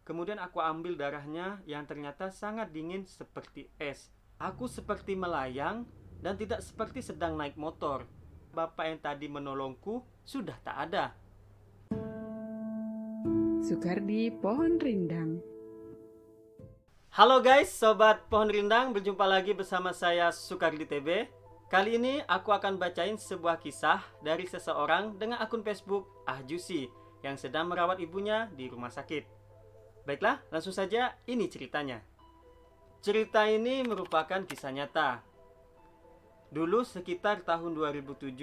Kemudian aku ambil darahnya yang ternyata sangat dingin seperti es. Aku seperti melayang dan tidak seperti sedang naik motor. Bapak yang tadi menolongku sudah tak ada. Sukardi Pohon Rindang. Halo guys, sobat Pohon Rindang, berjumpa lagi bersama saya Sukardi TB. Kali ini aku akan bacain sebuah kisah dari seseorang dengan akun Facebook Ahjusi yang sedang merawat ibunya di rumah sakit. Baiklah, langsung saja ini ceritanya. Cerita ini merupakan kisah nyata. Dulu sekitar tahun 2007,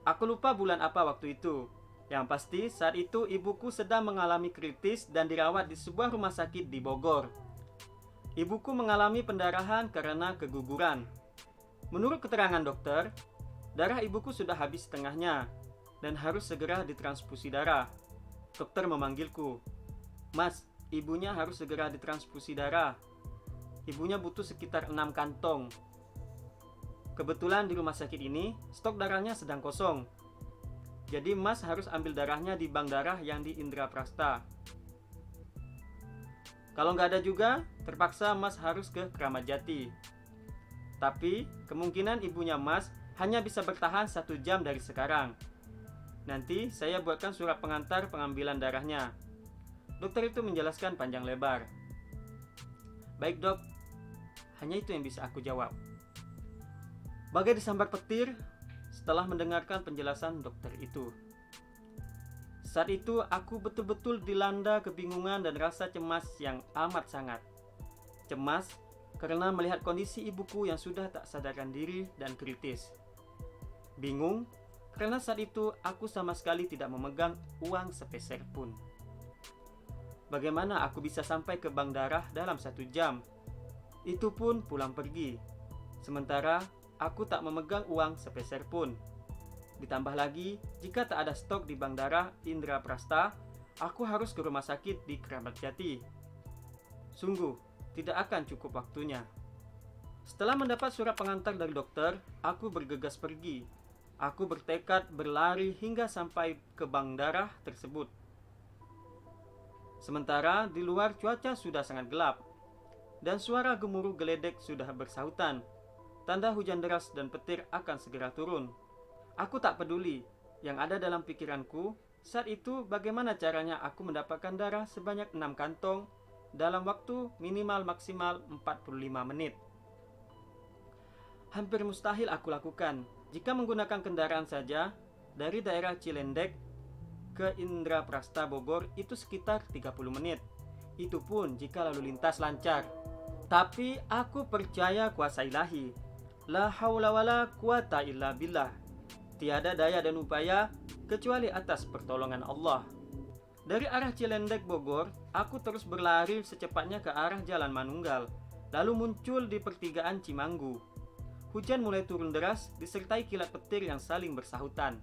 aku lupa bulan apa waktu itu. Yang pasti saat itu ibuku sedang mengalami kritis dan dirawat di sebuah rumah sakit di Bogor. Ibuku mengalami pendarahan karena keguguran. Menurut keterangan dokter, darah ibuku sudah habis setengahnya dan harus segera ditransfusi darah. Dokter memanggilku. Mas, ibunya harus segera ditransfusi darah. Ibunya butuh sekitar 6 kantong. Kebetulan di rumah sakit ini, stok darahnya sedang kosong. Jadi Mas harus ambil darahnya di bank darah yang di Indraprasta. Kalau nggak ada juga, terpaksa Mas harus ke Kramat Jati. Tapi, kemungkinan ibunya Mas hanya bisa bertahan 1 jam dari sekarang. Nanti saya buatkan surat pengantar pengambilan darahnya. Dokter itu menjelaskan panjang lebar. Baik dok, hanya itu yang bisa aku jawab. Bagai disambar petir setelah mendengarkan penjelasan dokter itu. Saat itu aku betul-betul dilanda kebingungan dan rasa cemas yang amat sangat. Cemas karena melihat kondisi ibuku yang sudah tak sadarkan diri dan kritis. Bingung karena saat itu aku sama sekali tidak memegang uang sepeser pun. Bagaimana aku bisa sampai ke bank darah dalam 1 jam? Itu pun pulang pergi. Sementara aku tak memegang uang sepeser pun. Ditambah lagi, jika tak ada stok di bank darah Indraprasta, aku harus ke rumah sakit di Kramat Jati. Sungguh, tidak akan cukup waktunya. Setelah mendapat surat pengantar dari dokter, aku bergegas pergi. Aku bertekad berlari hingga sampai ke bank darah tersebut. Sementara di luar cuaca sudah sangat gelap, dan suara gemuruh geledek sudah bersahutan. Tanda hujan deras dan petir akan segera turun. Aku tak peduli. Yang ada dalam pikiranku saat itu bagaimana caranya aku mendapatkan darah sebanyak 6 kantong dalam waktu minimal maksimal 45 menit. Hampir mustahil aku lakukan. Jika menggunakan kendaraan saja, dari daerah Cilendek ke Indraprasta Bogor itu sekitar 30 menit. Itu pun jika lalu lintas lancar. Tapi aku percaya kuasa ilahi. La haula wala quwata illa billah. Tiada daya dan upaya kecuali atas pertolongan Allah. Dari arah Cilendek Bogor, aku terus berlari secepatnya ke arah Jalan Manunggal, lalu muncul di pertigaan Cimanggu. Hujan mulai turun deras disertai kilat petir yang saling bersahutan.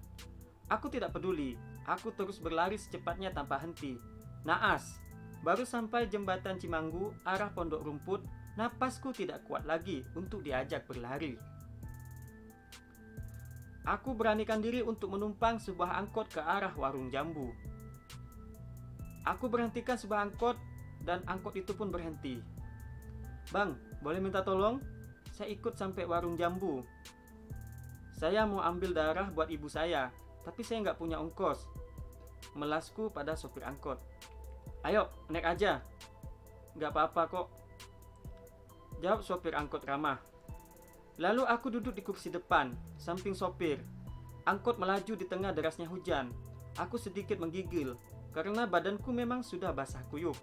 Aku tidak peduli, aku terus berlari secepatnya tanpa henti. Naas, baru sampai jembatan Cimanggu arah Pondok Rumput, napasku tidak kuat lagi untuk diajak berlari. Aku beranikan diri untuk menumpang sebuah angkot ke arah warung jambu. Aku berhentikan sebuah angkot dan angkot itu pun berhenti. Bang, boleh minta tolong? Saya ikut sampai warung jambu. Saya mau ambil darah buat ibu saya, tapi saya nggak punya ongkos. Melasku pada sopir angkot. Ayo, naik aja. Nggak apa-apa kok, jawab sopir angkot ramah. Lalu aku duduk di kursi depan, samping sopir. Angkot melaju di tengah derasnya hujan. Aku sedikit menggigil, karena badanku memang sudah basah kuyup.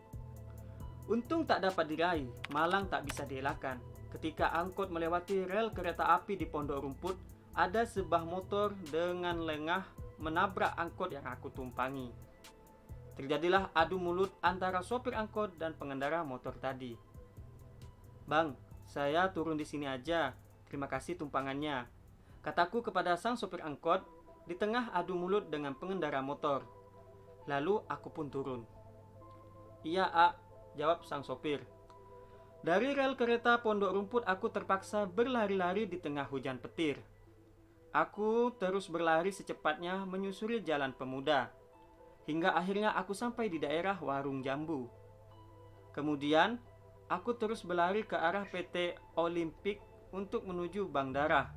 Untung tak dapat diraih, malang tak bisa dielakkan. Ketika angkot melewati rel kereta api di Pondok Rumput, ada sebuah motor dengan lengah menabrak angkot yang aku tumpangi. Terjadilah adu mulut antara sopir angkot dan pengendara motor tadi. Bang, saya turun di sini aja. Terima kasih tumpangannya, kataku kepada sang sopir angkot di tengah adu mulut dengan pengendara motor. Lalu aku pun turun. Iya, A, jawab sang sopir. Dari rel kereta Pondok Rumput aku terpaksa berlari-lari di tengah hujan petir. Aku terus berlari secepatnya menyusuri jalan pemuda. hingga akhirnya aku sampai di daerah Warung Jambu. Kemudian, aku terus berlari ke arah PT Olimpik untuk menuju Bank Darah.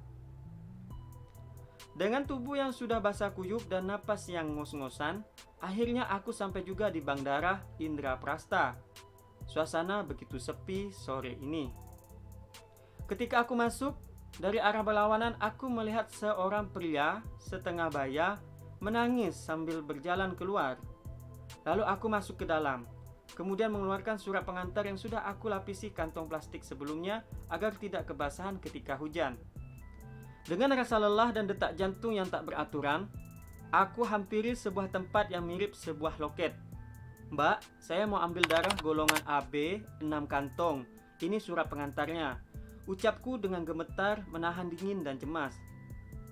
Dengan tubuh yang sudah basah kuyup dan napas yang ngos-ngosan, akhirnya aku sampai juga di Bank Darah Indraprasta. Suasana begitu sepi sore ini. Ketika aku masuk, dari arah berlawanan aku melihat seorang pria setengah baya menangis sambil berjalan keluar. Lalu aku masuk ke dalam, kemudian mengeluarkan surat pengantar yang sudah aku lapisi kantong plastik sebelumnya agar tidak kebasahan ketika hujan. Dengan rasa lelah dan detak jantung yang tak beraturan, aku hampiri sebuah tempat yang mirip sebuah loket. "Mbak, saya mau ambil darah golongan AB 6 kantong. Ini surat pengantarnya," ucapku dengan gemetar menahan dingin dan cemas.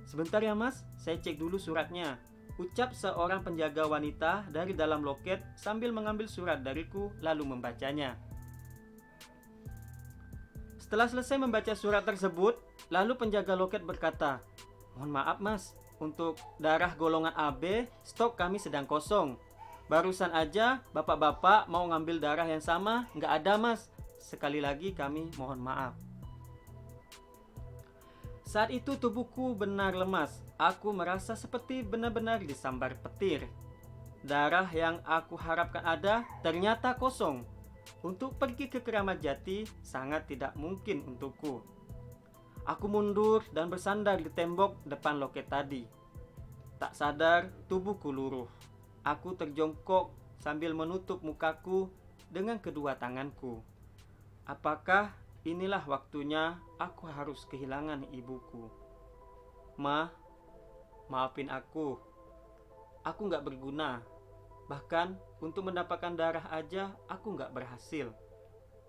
"Sebentar ya mas, saya cek dulu suratnya," ucap seorang penjaga wanita dari dalam loket sambil mengambil surat dariku lalu membacanya. Setelah selesai membaca surat tersebut, lalu penjaga loket berkata, "Mohon maaf mas, untuk darah golongan AB stok kami sedang kosong. Barusan aja bapak-bapak mau ngambil darah yang sama, nggak ada mas. Sekali lagi kami mohon maaf." Saat itu tubuhku benar lemas. Aku merasa seperti benar-benar disambar petir. Darah yang aku harapkan ada ternyata kosong. Untuk pergi ke Keramat Jati sangat tidak mungkin untukku. Aku mundur dan bersandar di tembok depan loket tadi. Tak sadar tubuhku luruh. Aku terjongkok sambil menutup mukaku dengan kedua tanganku. Apakah inilah waktunya aku harus kehilangan ibuku? "Ma, maafin aku. Aku gak berguna. Bahkan untuk mendapatkan darah aja aku gak berhasil,"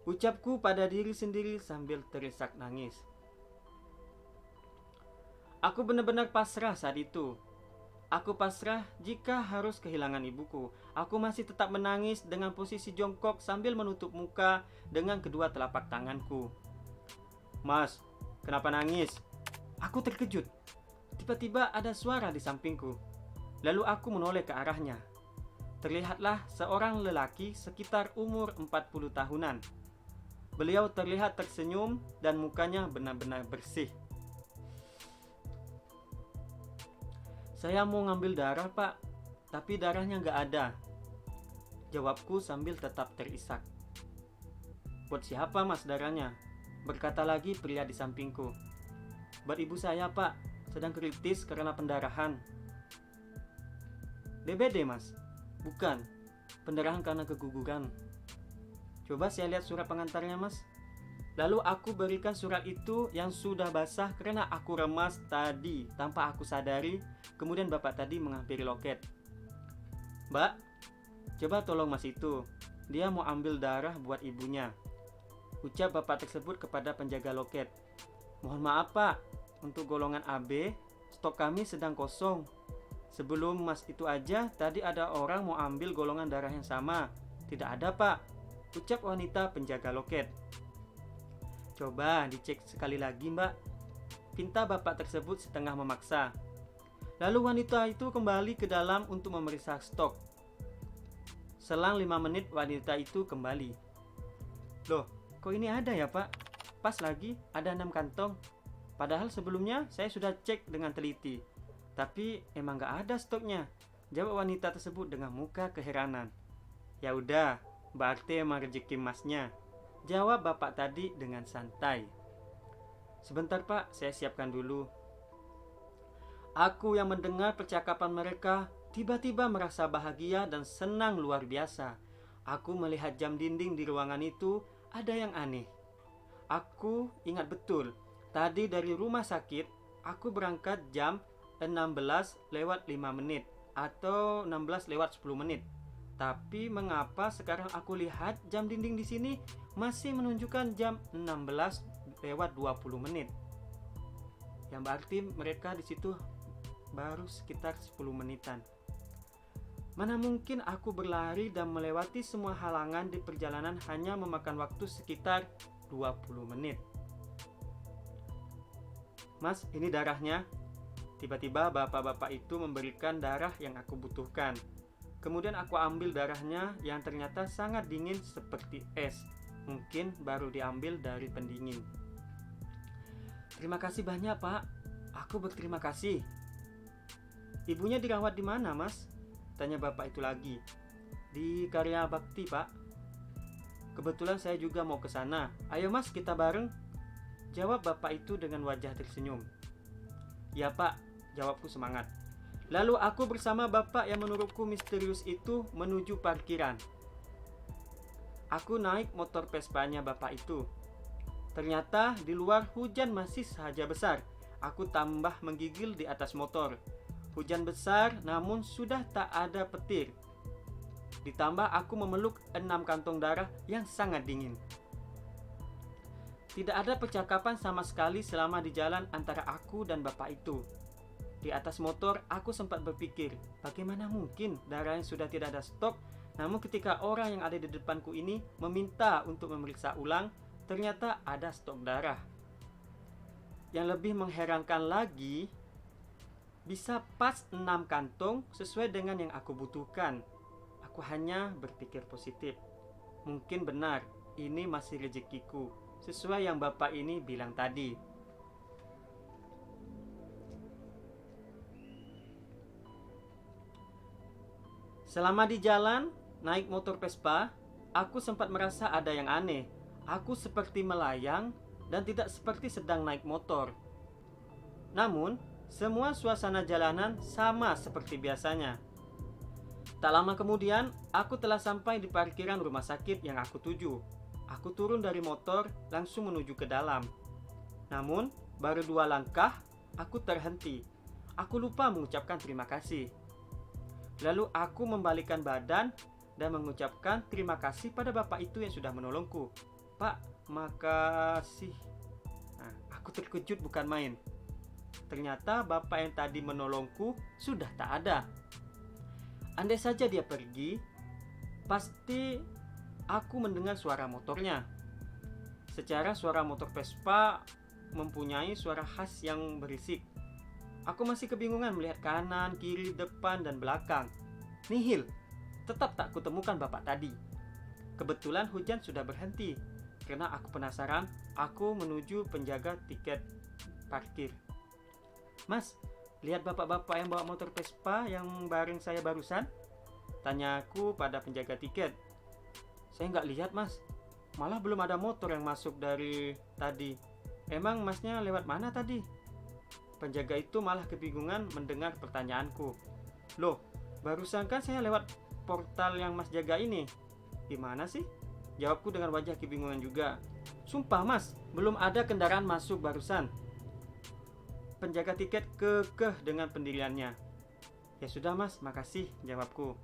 ucapku pada diri sendiri sambil terisak nangis. Aku benar-benar pasrah saat itu. Aku pasrah jika harus kehilangan ibuku. Aku masih tetap menangis dengan posisi jongkok sambil menutup muka dengan kedua telapak tanganku. "Mas, kenapa nangis?" Aku terkejut. Tiba-tiba ada suara di sampingku. Lalu aku menoleh ke arahnya. Terlihatlah seorang lelaki sekitar umur 40 tahunan. Beliau terlihat tersenyum dan mukanya benar-benar bersih. "Saya mau ngambil darah pak, tapi darahnya nggak ada," jawabku sambil tetap terisak. "Buat siapa mas darahnya?" berkata lagi pria di sampingku. "Buat ibu saya pak, sedang kritis karena pendarahan." "DBD mas?" "Bukan, pendarahan karena keguguran." "Coba saya lihat surat pengantarnya mas." Lalu aku berikan surat itu yang sudah basah karena aku remas tadi tanpa aku sadari. Kemudian bapak tadi menghampiri loket. "Mbak, coba tolong mas itu. Dia mau ambil darah buat ibunya," ucap bapak tersebut kepada penjaga loket. "Mohon maaf pak, untuk golongan AB stok kami sedang kosong. Sebelum mas itu aja tadi ada orang mau ambil golongan darah yang sama. Tidak ada pak," ucap wanita penjaga loket. "Coba dicek sekali lagi mbak," pinta bapak tersebut setengah memaksa. Lalu wanita itu kembali ke dalam untuk memeriksa stok. Selang 5 menit wanita itu kembali. "Loh, kok ini ada ya pak? Pas lagi ada 6 kantong. Padahal sebelumnya saya sudah cek dengan teliti. Tapi emang gak ada stoknya," jawab wanita tersebut dengan muka keheranan. "Ya udah, berarti emang rezeki masnya," jawab bapak tadi dengan santai. "Sebentar pak, saya siapkan dulu." Aku yang mendengar percakapan mereka tiba-tiba merasa bahagia dan senang luar biasa. Aku melihat jam dinding di ruangan itu ada yang aneh. Aku ingat betul, tadi dari rumah sakit aku berangkat jam 16:05 atau 16:10. Tapi mengapa sekarang aku lihat jam dinding di sini masih menunjukkan jam 16:20? Yang berarti mereka di situ baru sekitar 10 menitan. Mana mungkin aku berlari dan melewati semua halangan di perjalanan hanya memakan waktu sekitar 20 menit. "Mas, ini darahnya." Tiba-tiba bapak-bapak itu memberikan darah yang aku butuhkan. Kemudian aku ambil darahnya yang ternyata sangat dingin seperti es. Mungkin baru diambil dari pendingin. "Terima kasih banyak, Pak. Aku berterima kasih." "Ibunya dirawat di mana, Mas?" tanya bapak itu lagi. "Di Karya Bakti, Pak." "Kebetulan saya juga mau ke sana. Ayo Mas, kita bareng," jawab bapak itu dengan wajah tersenyum. "Ya Pak," jawabku semangat. Lalu aku bersama bapak yang menurutku misterius itu menuju parkiran. Aku naik motor Vespanya bapak itu. Ternyata di luar hujan masih saja besar. Aku tambah menggigil di atas motor. Hujan besar namun sudah tak ada petir. Ditambah aku memeluk 6 kantong darah yang sangat dingin. Tidak ada percakapan sama sekali selama di jalan antara aku dan bapak itu. Di atas motor aku sempat berpikir, bagaimana mungkin darah yang sudah tidak ada stok, namun ketika orang yang ada di depanku ini meminta untuk memeriksa ulang, ternyata ada stok darah. Yang lebih mengherankan lagi, bisa pas 6 kantong sesuai dengan yang aku butuhkan. Aku hanya berpikir positif. Mungkin benar, ini masih rezekiku, sesuai yang bapak ini bilang tadi. Selama di jalan, naik motor Vespa, aku sempat merasa ada yang aneh. Aku seperti melayang dan tidak seperti sedang naik motor. Namun, semua suasana jalanan sama seperti biasanya. Tak lama kemudian, aku telah sampai di parkiran rumah sakit yang aku tuju. Aku turun dari motor, langsung menuju ke dalam. Namun, baru 2 langkah, aku terhenti. Aku lupa mengucapkan terima kasih. Lalu aku membalikkan badan dan mengucapkan terima kasih pada bapak itu yang sudah menolongku. "Pak, makasih." Aku terkejut bukan main. Ternyata bapak yang tadi menolongku sudah tak ada. Andai saja dia pergi, pasti aku mendengar suara motornya. Secara suara motor Vespa mempunyai suara khas yang berisik. Aku masih kebingungan melihat kanan, kiri, depan, dan belakang. Nihil, tetap tak kutemukan bapak tadi. Kebetulan hujan sudah berhenti. Karena aku penasaran, aku menuju penjaga tiket parkir. "Mas, lihat bapak-bapak yang bawa motor Vespa yang bareng saya barusan?" tanyaku pada penjaga tiket. "Saya nggak lihat Mas, malah belum ada motor yang masuk dari tadi. Emang Masnya lewat mana tadi?" Penjaga itu malah kebingungan mendengar pertanyaanku. "Loh, barusan kan saya lewat portal yang Mas jaga ini." "Gimana sih?" jawabku dengan wajah kebingungan juga. "Sumpah Mas, belum ada kendaraan masuk barusan." Penjaga tiket kekeh dengan pendiriannya. "Ya sudah Mas, makasih," jawabku.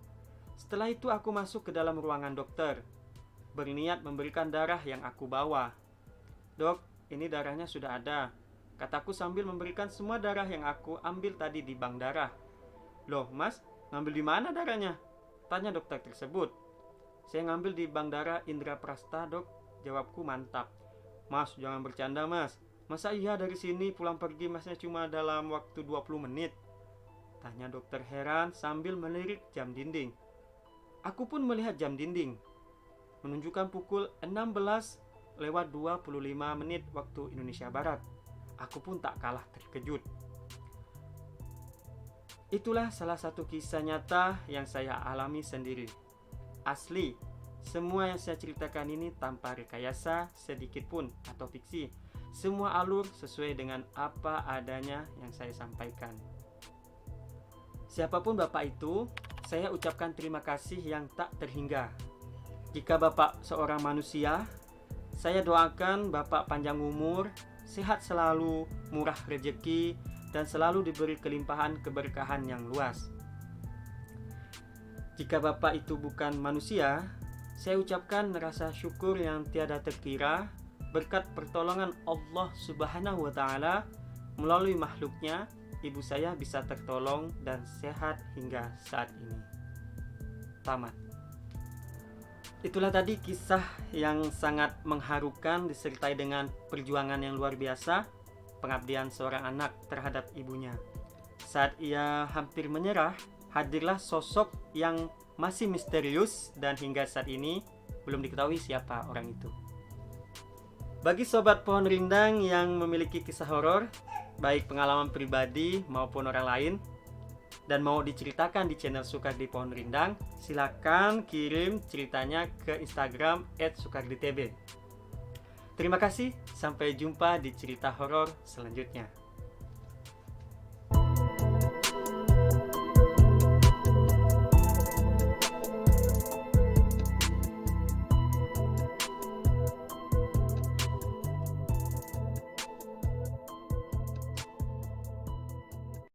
Setelah itu aku masuk ke dalam ruangan dokter, berniat memberikan darah yang aku bawa. "Dok, ini darahnya sudah ada," kataku sambil memberikan semua darah yang aku ambil tadi di bank darah. "Loh Mas, ngambil di mana darahnya?" tanya dokter tersebut. "Saya ngambil di bank darah Indra Prasta Dok," jawabku mantap. "Mas, jangan bercanda Mas. Masa iya dari sini pulang pergi Masnya cuma dalam waktu 20 menit? Tanya dokter heran sambil melirik jam dinding. Aku pun melihat jam dinding, menunjukkan pukul 16:25 waktu Indonesia Barat. Aku pun tak kalah terkejut. Itulah salah satu kisah nyata yang saya alami sendiri. Asli, semua yang saya ceritakan ini tanpa rekayasa sedikit pun atau fiksi. Semua alur sesuai dengan apa adanya yang saya sampaikan. Siapapun Bapak itu, saya ucapkan terima kasih yang tak terhingga. Jika Bapak seorang manusia, saya doakan Bapak panjang umur, sehat selalu, murah rezeki, dan selalu diberi kelimpahan keberkahan yang luas. Jika Bapak itu bukan manusia, saya ucapkan rasa syukur yang tiada terkira berkat pertolongan Allah Subhanahu wa Ta'ala. Melalui makhluknya, ibu saya bisa tertolong dan sehat hingga saat ini. Tamat. Itulah tadi kisah yang sangat mengharukan disertai dengan perjuangan yang luar biasa, pengabdian seorang anak terhadap ibunya. Saat ia hampir menyerah, hadirlah sosok yang masih misterius dan hingga saat ini belum diketahui siapa orang itu. Bagi sobat Pohon Rindang yang memiliki kisah horor, baik pengalaman pribadi maupun orang lain, dan mau diceritakan di channel Sukardi Pohon Rindang, silakan kirim ceritanya ke Instagram @sukarditb. Terima kasih, sampai jumpa di cerita horor selanjutnya.